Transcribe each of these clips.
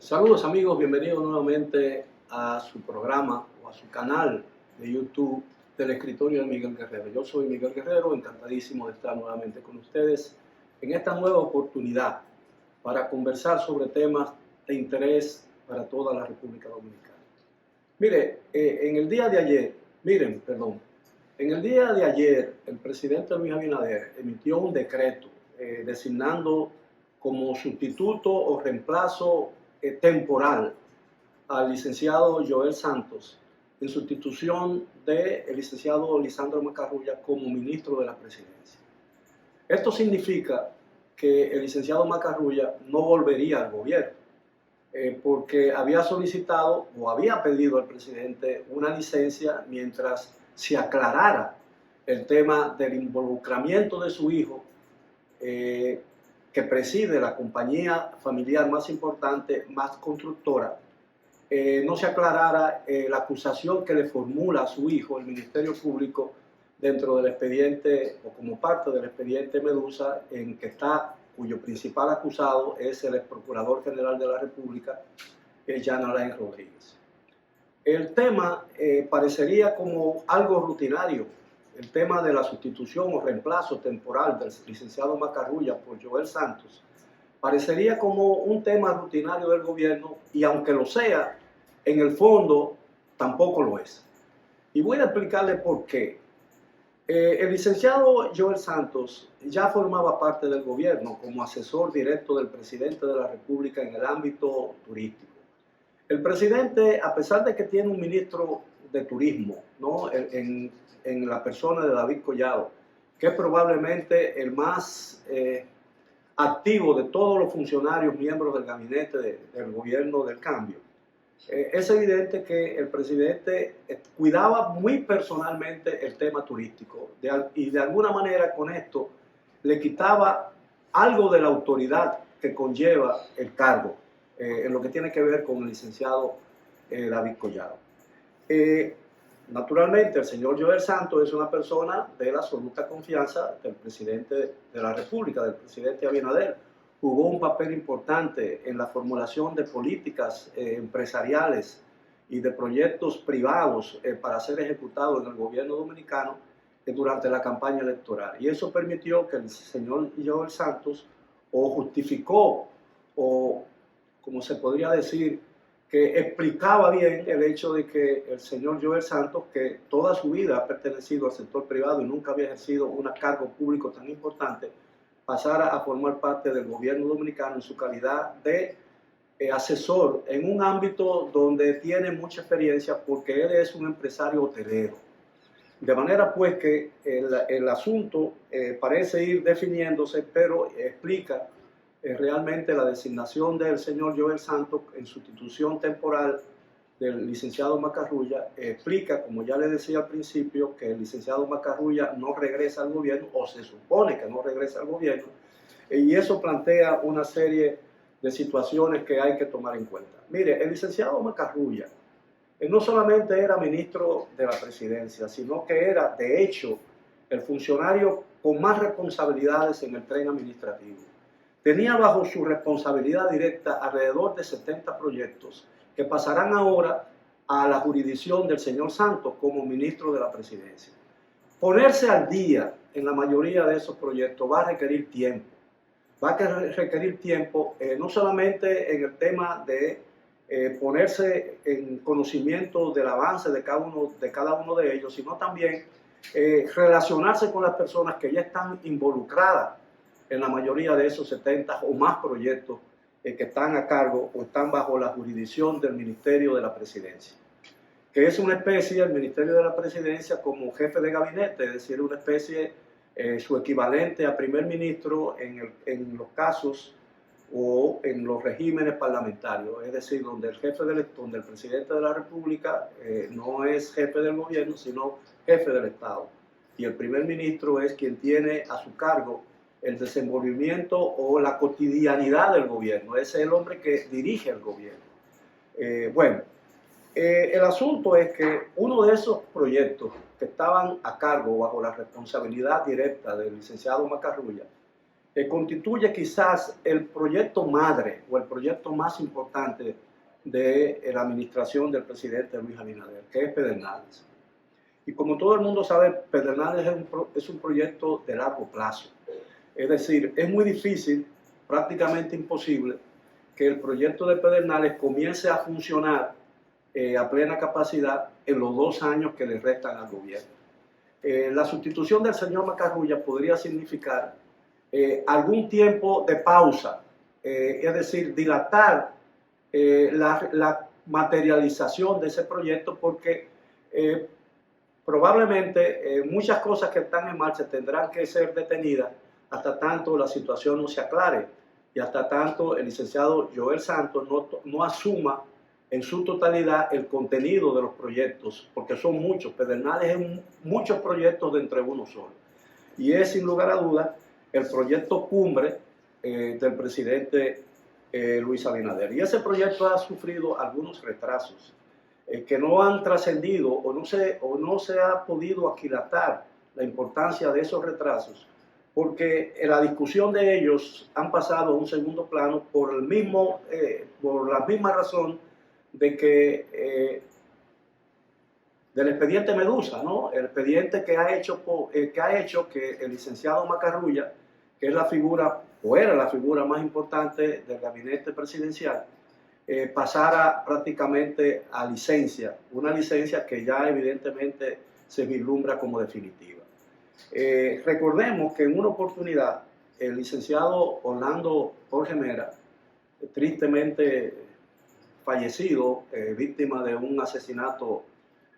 Saludos amigos, bienvenidos nuevamente a su programa o a su canal de YouTube del escritorio de Miguel Guerrero. Yo soy Miguel Guerrero, encantadísimo de estar nuevamente con ustedes en esta nueva oportunidad para conversar sobre temas de interés para toda la República Dominicana. En el día de ayer el presidente Luis Abinader emitió un decreto designando como sustituto o reemplazo temporal al licenciado Joel Santos en sustitución del licenciado Lisandro Macarrulla como ministro de la presidencia. Esto significa que el licenciado Macarrulla no volvería al gobierno porque había solicitado o había pedido al presidente una licencia mientras se aclarara el tema del involucramiento de su hijo que preside la compañía familiar más importante, más constructora, no se aclarara la acusación que le formula a su hijo el Ministerio Público dentro del expediente o como parte del expediente Medusa, cuyo principal acusado es el ex procurador general de la República, Jan Alain Rodríguez. El tema parecería como algo rutinario. El tema de la sustitución o reemplazo temporal del licenciado Macarrulla por Joel Santos parecería como un tema rutinario del gobierno y aunque lo sea, en el fondo tampoco lo es. Y voy a explicarle por qué. El licenciado Joel Santos ya formaba parte del gobierno como asesor directo del presidente de la República en el ámbito turístico. El presidente, a pesar de que tiene un ministro de turismo, ¿no? en la persona de David Collado, que es probablemente el más activo de todos los funcionarios miembros del gabinete del gobierno del cambio, es evidente que el presidente cuidaba muy personalmente el tema turístico y de alguna manera con esto le quitaba algo de la autoridad que conlleva el cargo en lo que tiene que ver con el licenciado David Collado. Naturalmente, el señor Joel Santos es una persona de la absoluta confianza del presidente de la República, del presidente Abinader. Jugó un papel importante en la formulación de políticas empresariales y de proyectos privados para ser ejecutados en el gobierno dominicano durante la campaña electoral. Y eso permitió que el señor Joel Santos justificó o, como se podría decir, que explicaba bien el hecho de que el señor Joel Santos, que toda su vida ha pertenecido al sector privado y nunca había ejercido un cargo público tan importante, pasara a formar parte del gobierno dominicano en su calidad de asesor en un ámbito donde tiene mucha experiencia porque él es un empresario hotelero. De manera pues que el asunto parece ir definiéndose, pero explica realmente la designación del señor Joel Santos en sustitución temporal del licenciado Macarrulla. Explica, como ya le decía al principio, que el licenciado Macarrulla no regresa al gobierno, o se supone que no regresa al gobierno, y eso plantea una serie de situaciones que hay que tomar en cuenta. Mire, el licenciado Macarrulla no solamente era ministro de la presidencia, sino que era, de hecho, el funcionario con más responsabilidades en el tren administrativo. Tenía bajo su responsabilidad directa alrededor de 70 proyectos que pasarán ahora a la jurisdicción del señor Santos como ministro de la presidencia. Ponerse al día en la mayoría de esos proyectos va a requerir tiempo. Va a requerir tiempo no solamente en el tema de ponerse en conocimiento del avance de cada uno de ellos, sino también relacionarse con las personas que ya están involucradas en la mayoría de esos 70 o más proyectos que están a cargo o están bajo la jurisdicción del Ministerio de la Presidencia, que es una especie, el Ministerio de la Presidencia, como jefe de gabinete, es decir, una especie, su equivalente a primer ministro en los casos o en los regímenes parlamentarios, es decir, donde el presidente de la República no es jefe del gobierno, sino jefe del Estado. Y el primer ministro es quien tiene a su cargo el desenvolvimiento o la cotidianidad del gobierno, es el hombre que dirige el gobierno. El asunto es que uno de esos proyectos que estaban a cargo bajo la responsabilidad directa del licenciado Macarrulla constituye quizás el proyecto madre o el proyecto más importante de la administración del presidente Luis Abinader, que es Pedernales. Y como todo el mundo sabe, Pedernales es un proyecto de largo plazo. Es decir, es muy difícil, prácticamente imposible, que el proyecto de Pedernales comience a funcionar a plena capacidad en los 2 años que le restan al gobierno. La sustitución del señor Macarrulla podría significar algún tiempo de pausa, es decir, dilatar la materialización de ese proyecto, porque probablemente muchas cosas que están en marcha tendrán que ser detenidas hasta tanto la situación no se aclare y hasta tanto el licenciado Joel Santos no asuma en su totalidad el contenido de los proyectos, porque son muchos. Pedernales es muchos proyectos de entre uno solo. Y es, sin lugar a dudas, el proyecto cumbre del presidente Luis Abinader. Y ese proyecto ha sufrido algunos retrasos que no han trascendido o no se ha podido aquilatar la importancia de esos retrasos, porque la discusión de ellos han pasado a un segundo plano por la misma razón de que del expediente Medusa, ¿no? El expediente que ha hecho que el licenciado Macarrulla, que es la figura, o era la figura más importante del gabinete presidencial, pasara prácticamente a licencia, una licencia que ya evidentemente se vislumbra como definitiva. Recordemos que en una oportunidad el licenciado Orlando Jorge Mera, tristemente fallecido, víctima de un asesinato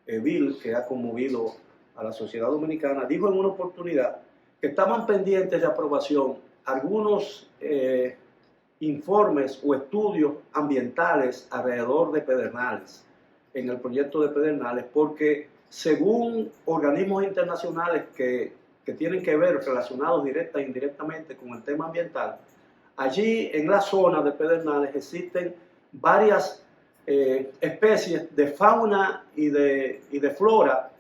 vil que ha conmovido a la sociedad dominicana, dijo en una oportunidad que estaban pendientes de aprobación algunos informes o estudios ambientales alrededor de Pedernales, en el proyecto de Pedernales, porque según organismos internacionales que tienen que ver relacionados directa e indirectamente con el tema ambiental, allí en la zona de Pedernales existen varias especies de fauna y de flora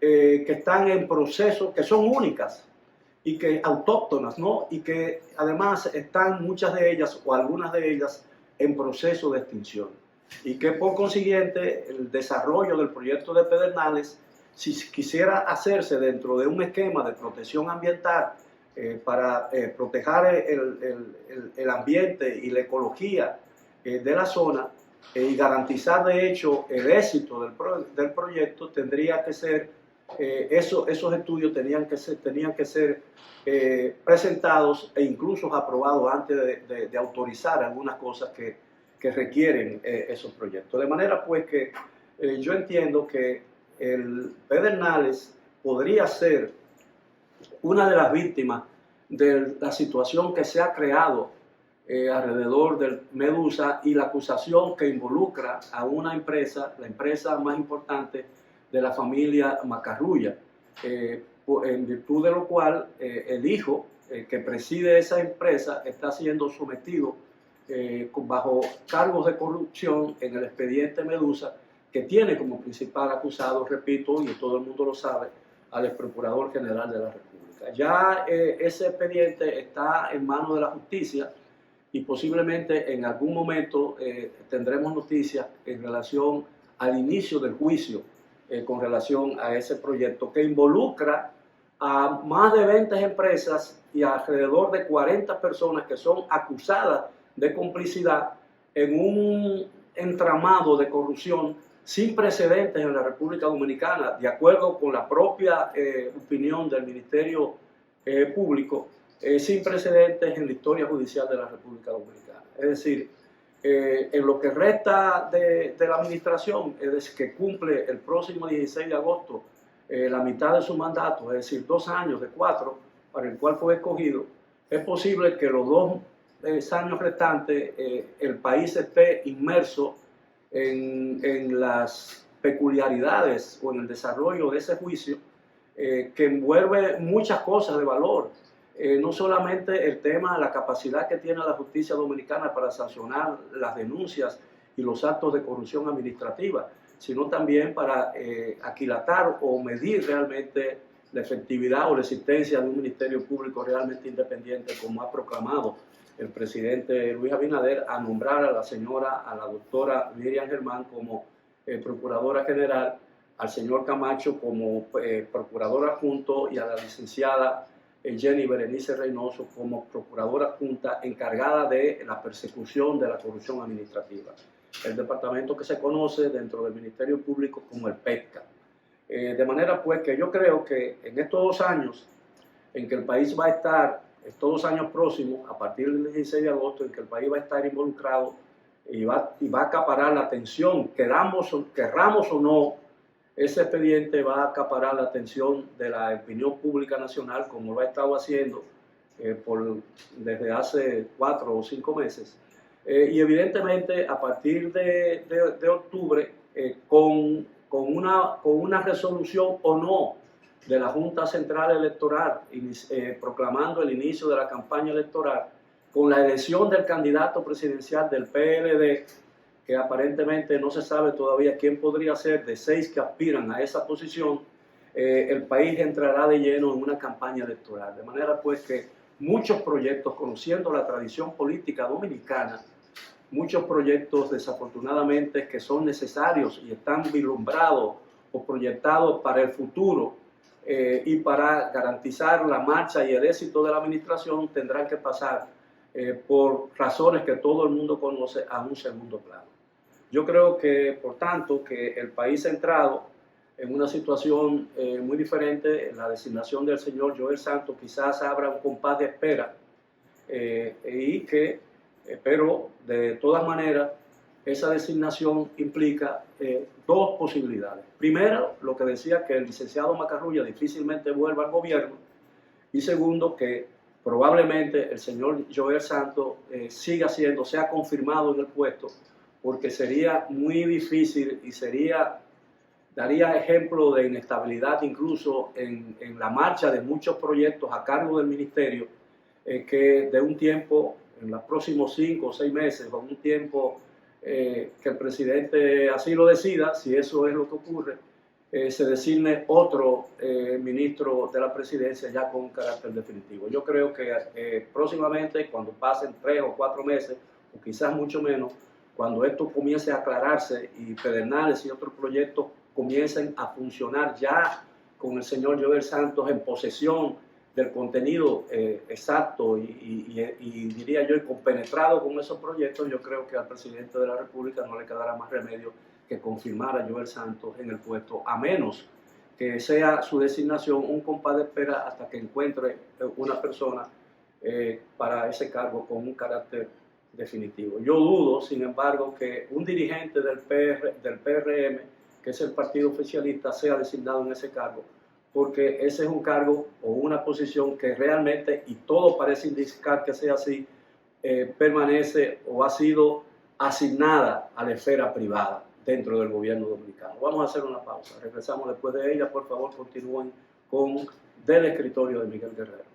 que están en proceso, que son únicas y que autóctonas, ¿no? Y que además están muchas de ellas o algunas de ellas en proceso de extinción. Y que por consiguiente el desarrollo del proyecto de Pedernales, si quisiera hacerse dentro de un esquema de protección ambiental para proteger el ambiente y la ecología de la zona y garantizar de hecho el éxito del proyecto, tendría que ser, esos estudios tenían que ser presentados e incluso aprobados antes de autorizar algunas cosas que requieren esos proyectos. De manera pues que yo entiendo que el Pedernales podría ser una de las víctimas de la situación que se ha creado alrededor del Medusa y la acusación que involucra a una empresa, la empresa más importante de la familia Macarrulla, en virtud de lo cual el hijo que preside esa empresa está siendo sometido bajo cargos de corrupción en el expediente Medusa, que tiene como principal acusado, repito, y todo el mundo lo sabe, al ex procurador general de la República. Ya ese expediente está en manos de la justicia y posiblemente en algún momento tendremos noticias en relación al inicio del juicio con relación a ese proyecto que involucra a más de 20 empresas y a alrededor de 40 personas que son acusadas de complicidad en un entramado de corrupción sin precedentes en la República Dominicana, de acuerdo con la propia opinión del Ministerio Público, sin precedentes en la historia judicial de la República Dominicana. Es decir, en lo que resta de la administración, es decir, que cumple el próximo 16 de agosto la mitad de su mandato, es decir, 2 años de 4 para el cual fue escogido, es posible que los 2 años restantes el país esté inmerso en las peculiaridades o en el desarrollo de ese juicio que envuelve muchas cosas de valor. No solamente el tema, la capacidad que tiene la justicia dominicana para sancionar las denuncias y los actos de corrupción administrativa, sino también para aquilatar o medir realmente la efectividad o la existencia de un ministerio público realmente independiente, como ha proclamado el presidente Luis Abinader, a nombrar a la doctora Miriam Germán como procuradora general, al señor Camacho como procurador adjunto y a la licenciada Jenny Berenice Reynoso como procuradora adjunta encargada de la persecución de la corrupción administrativa. El departamento que se conoce dentro del Ministerio Público como el PETCA. De manera pues que yo creo que en estos 2 años en que el país va a estar, estos 2 años próximos, a partir del 16 de agosto, en que el país va a estar involucrado y va a acaparar la atención, querramos o no, ese expediente va a acaparar la atención de la opinión pública nacional, como lo ha estado haciendo desde hace 4 o 5 meses. Y evidentemente a partir de octubre, con una resolución o no de la Junta Central Electoral, proclamando el inicio de la campaña electoral, con la elección del candidato presidencial del PLD, que aparentemente no se sabe todavía quién podría ser, de 6 que aspiran a esa posición, el país entrará de lleno en una campaña electoral. De manera pues que muchos proyectos, conociendo la tradición política dominicana, muchos proyectos desafortunadamente que son necesarios y están vislumbrados o proyectados para el futuro y para garantizar la marcha y el éxito de la administración, tendrán que pasar por razones que todo el mundo conoce a un segundo plano. Yo creo que, por tanto, que el país ha entrado en una situación muy diferente. La designación del señor Joel Santos quizás abra un compás de espera pero de todas maneras esa designación implica 2 posibilidades. Primero, lo que decía, que el licenciado Macarrulla difícilmente vuelva al gobierno, y segundo, que probablemente el señor Joel Santos sea confirmado en el puesto, porque sería muy difícil y daría ejemplo de inestabilidad incluso en la marcha de muchos proyectos a cargo del ministerio, que de un tiempo, en los próximos 5 o 6 meses, o un tiempo que el presidente así lo decida, si eso es lo que ocurre, se designe otro ministro de la presidencia ya con carácter definitivo. Yo creo que próximamente, cuando pasen 3 o 4 meses, o quizás mucho menos, cuando esto comience a aclararse y Pedernales y otros proyectos comiencen a funcionar ya con el señor Joel Santos en posesión del contenido exacto y diría yo, compenetrado con esos proyectos, yo creo que al presidente de la República no le quedará más remedio que confirmar a Joel Santos en el puesto, a menos que sea su designación un compás de espera hasta que encuentre una persona para ese cargo con un carácter definitivo. Yo dudo, sin embargo, que un dirigente del PRM, que es el partido oficialista, sea designado en ese cargo, porque ese es un cargo o una posición que realmente, y todo parece indicar que sea así, permanece o ha sido asignada a la esfera privada dentro del gobierno dominicano. Vamos a hacer una pausa, regresamos después de ella. Por favor, continúen con Del Escritorio de Miguel Guerrero.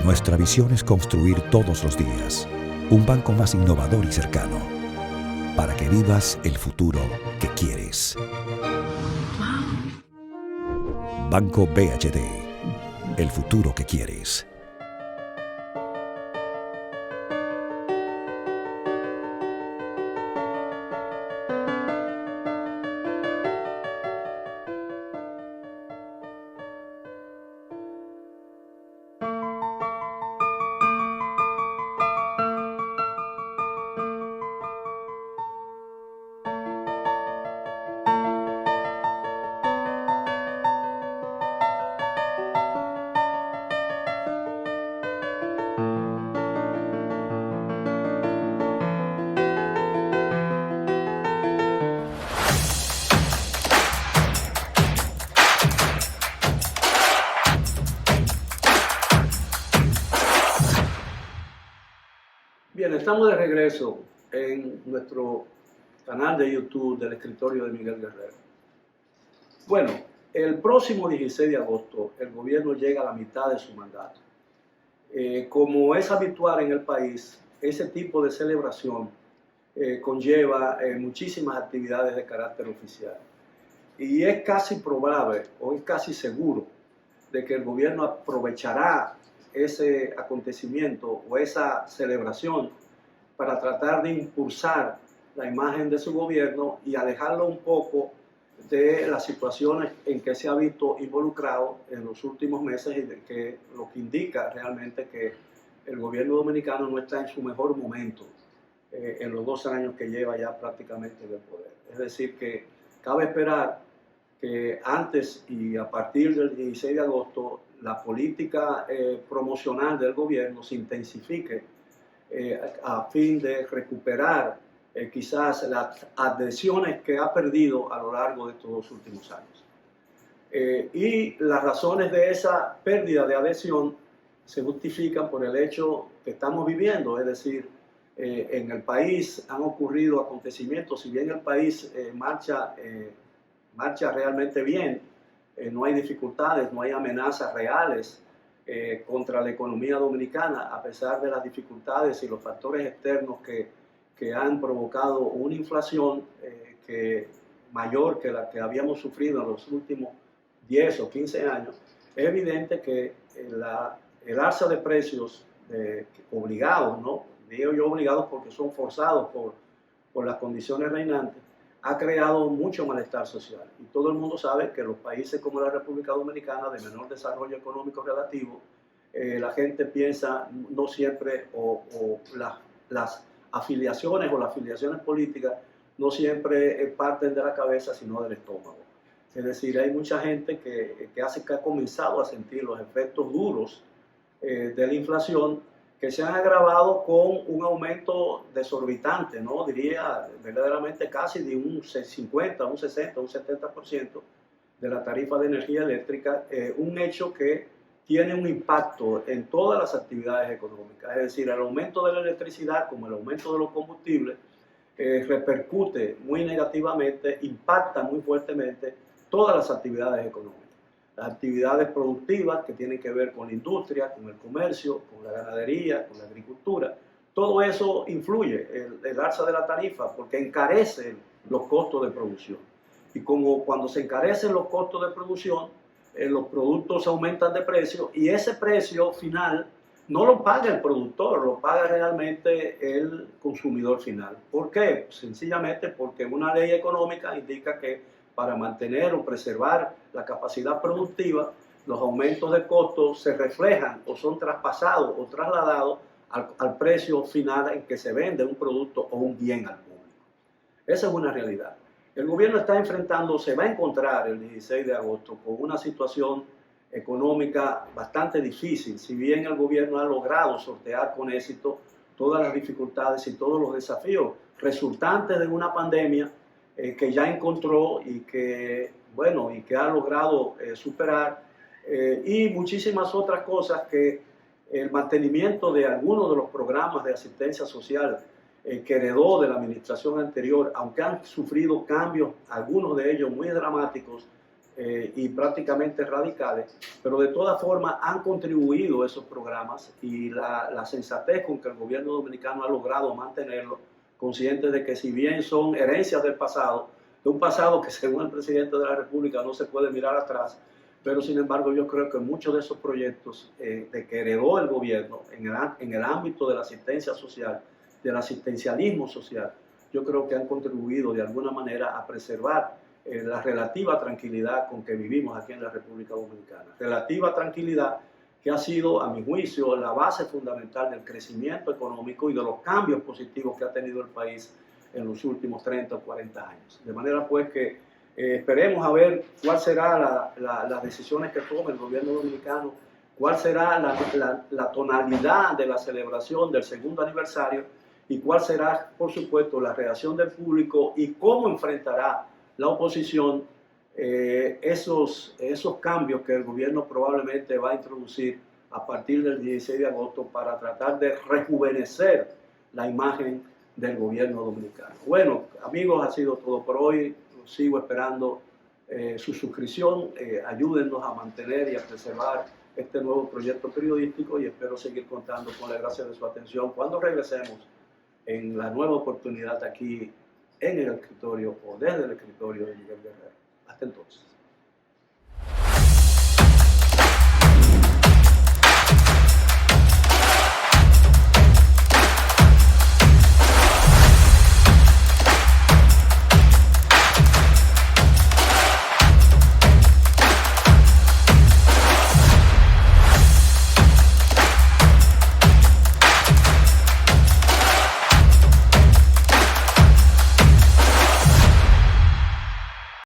Nuestra visión es construir todos los días un banco más innovador y cercano, para que vivas el futuro que quieres. Banco BHD, el futuro que quieres. Bien, estamos de regreso en nuestro canal de YouTube del escritorio de Miguel Guerrero. Bueno, el próximo 16 de agosto el gobierno llega a la mitad de su mandato. Como es habitual en el país, ese tipo de celebración conlleva muchísimas actividades de carácter oficial. Y es casi probable o es casi seguro de que el gobierno aprovechará ese acontecimiento o esa celebración para tratar de impulsar la imagen de su gobierno y alejarlo un poco de las situaciones en que se ha visto involucrado en los últimos meses y de que lo que indica realmente que el gobierno dominicano no está en su mejor momento en los 2 años que lleva ya prácticamente en el poder. Es decir, que cabe esperar que antes y a partir del 16 de agosto la política promocional del gobierno se intensifique a fin de recuperar quizás las adhesiones que ha perdido a lo largo de estos 2 últimos años. Y las razones de esa pérdida de adhesión se justifican por el hecho que estamos viviendo, es decir, en el país han ocurrido acontecimientos, si bien el país marcha realmente bien, no hay dificultades, no hay amenazas reales contra la economía dominicana, a pesar de las dificultades y los factores externos que han provocado una inflación mayor que la que habíamos sufrido en los últimos 10 o 15 años. Es evidente que el alza de precios obligados, ¿no? Digo yo obligados porque son forzados por las condiciones reinantes, ha creado mucho malestar social. Y todo el mundo sabe que los países como la República Dominicana, de menor desarrollo económico relativo, la gente piensa no siempre, las afiliaciones o las afiliaciones políticas no siempre parten de la cabeza, sino del estómago. Es decir, hay mucha gente que ha comenzado a sentir los efectos duros de la inflación, que se han agravado con un aumento desorbitante, ¿no? Diría verdaderamente casi de un 50, un 60, un 70% de la tarifa de energía eléctrica, un hecho que tiene un impacto en todas las actividades económicas. Es decir, el aumento de la electricidad, como el aumento de los combustibles, repercute muy negativamente, impacta muy fuertemente todas las actividades económicas. Las actividades productivas que tienen que ver con la industria, con el comercio, con la ganadería, con la agricultura, todo eso influye, el alza de la tarifa, porque encarece los costos de producción. Y como cuando se encarecen los costos de producción, los productos aumentan de precio y ese precio final no lo paga el productor, lo paga realmente el consumidor final. ¿Por qué? Sencillamente porque una ley económica indica que para mantener o preservar la capacidad productiva, los aumentos de costos se reflejan o son traspasados o trasladados al precio final en que se vende un producto o un bien al público. Esa es una realidad. El gobierno se va a encontrar el 16 de agosto con una situación económica bastante difícil, si bien el gobierno ha logrado sortear con éxito todas las dificultades y todos los desafíos resultantes de una pandemia que ya encontró y que ha logrado superar, y muchísimas otras cosas que el mantenimiento de algunos de los programas de asistencia social que heredó de la administración anterior, aunque han sufrido cambios, algunos de ellos muy dramáticos y prácticamente radicales, pero de todas formas han contribuido esos programas y la sensatez con que el gobierno dominicano ha logrado mantenerlos, conscientes de que si bien son herencias del pasado, de un pasado que según el presidente de la República no se puede mirar atrás, pero sin embargo yo creo que muchos de esos proyectos de que heredó el gobierno en el ámbito de la asistencia social, del asistencialismo social, yo creo que han contribuido de alguna manera a preservar la relativa tranquilidad con que vivimos aquí en la República Dominicana. Relativa tranquilidad que ha sido, a mi juicio, la base fundamental del crecimiento económico y de los cambios positivos que ha tenido el país en los últimos 30 o 40 años. De manera pues que esperemos a ver cuál será las decisiones que tome el gobierno dominicano, cuál será la tonalidad de la celebración del segundo aniversario y cuál será, por supuesto, la reacción del público y cómo enfrentará la oposición esos cambios que el gobierno probablemente va a introducir a partir del 16 de agosto para tratar de rejuvenecer la imagen del gobierno dominicano. Bueno, amigos, ha sido todo por hoy. Sigo esperando su suscripción. Ayúdennos a mantener y a preservar este nuevo proyecto periodístico y espero seguir contando con la gracia de su atención cuando regresemos en la nueva oportunidad aquí en el escritorio o desde el escritorio de Miguel Guerrero. Hasta entonces.